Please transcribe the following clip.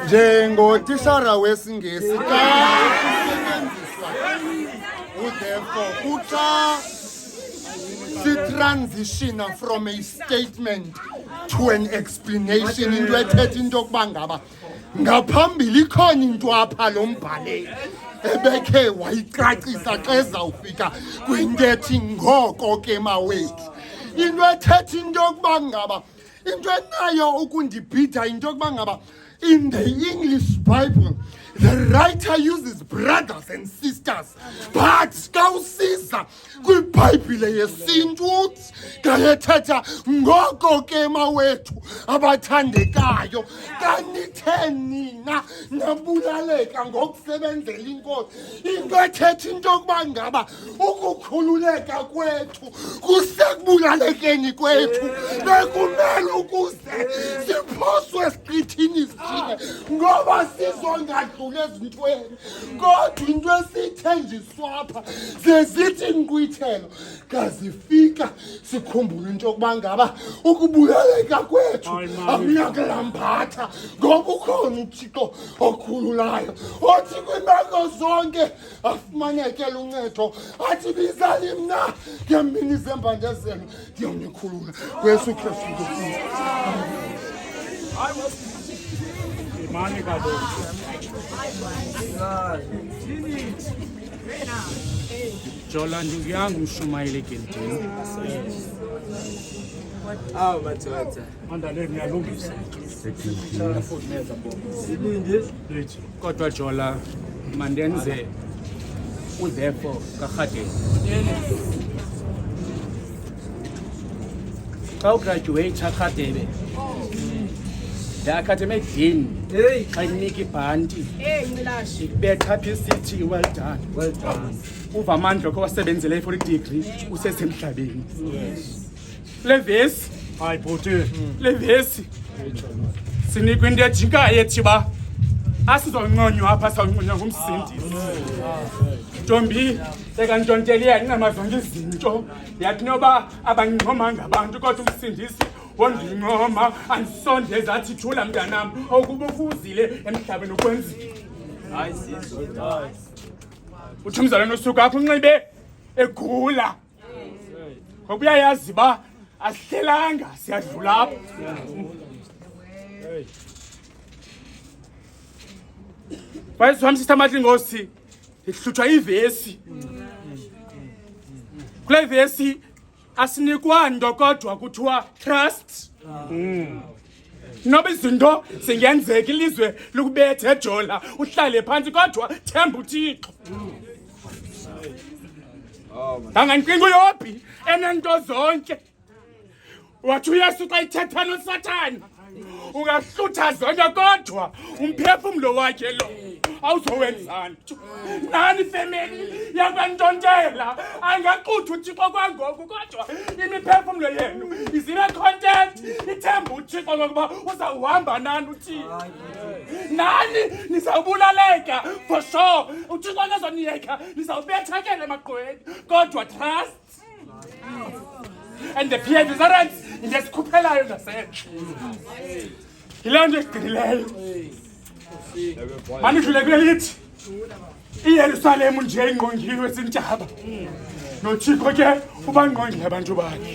njengotishara wesingesi kusetyenziswa therefore kuxa si-transitiona from a statement to an explanation into ethetha into yokuba ngaba ngaphambili ikhona into apha lo mbhaleli ebekhe wayicacisa xa ezawufika kwinto ethi ngoko ke mawethu into ethetha into yokuba ngaba into enayo ukundibhida into yokuba ngaba in the English Bible the writer uses brothers and sisters, but kawusiza kwiBhayibhile yesintu uthi ngayethetha ngoko ke mawethu abathandekayo kanithe nina nabulaleka ngokusebenzela inkosi into ethetha into yokuba ngaba ukukhululeka kwethu kusekubulalekeni kwethu bekumele ukuze siphoswe esiqithini sithile ngoba sizongadluli ezintweni kodwa into esithenjiswa apha zezithi nkqwithelo ngazifika sikhumbule into yokuba ngaba ukubulaleka kwethu akunakulambatha ngoba ukhona uThixo okhululayo othi kwiimeko zonke afumanekele uncedo athi bizali mna ngemini zembandezelo ndiyawunikhulula kwesu Kristu Nkosi. Imani kaloku Jola ndugu mshumaili kintini mathata andale ngiyalungisa futhi neza lithi kodwa Jola mandenze therefore kaRhadeni xa ugraduate eRhadebe the academic dean xa inika ibhanti ibetha apha isithi well done uva amandla okho wasebenzele for i-degree usesemhlabeni le vesi hayi bhuti le vesi sinikwa into ejikayo ethi uba asizonconywa apha sawunconywa ngumsindisi ntombi sekantonteli yancama zonke izinto yathi noba abancoma ngabantu kodwa umsindisi wondincoma andisondeza athi thula mntanam okuba ufuzile emhlabeni ukwenzile hayi sizwe uthi umzalwane osuka apho unxibe egula ngoba uyayazi uba asihlelanga siyadlula apho wayezwam sista Matlingosi ndihlutshwa ivesi kule vesi asinikwa nto kodwa kuthiwa trust noba izinto zingenzeka ilizwe likubethe Jola uhlale phantsi kodwa themba uThixo anganqinga uYobhi enento zonke wathi uYesu xa ithetha noSathane ungahlutha zonke kodwa umphefumlo wakhe lo awuzowenzani nani family yakwantontela angaxutha uThixo kwangoku kodwa imiphefumlo yenu izibe content ithemba uThixo ngokuba uzawuhamba nani uThixo nani nizawubulaleka for sure uThixo akazoniyeka nizawubethakela emagqweni kodwa trust and the perseverance into esikhuphelayo ngasentle yiloo nto esigqinileyo manidlule kule lithi iYerusalemu nje ingqongiwe zintaba noThixo ke ubangqongile abantu bakhe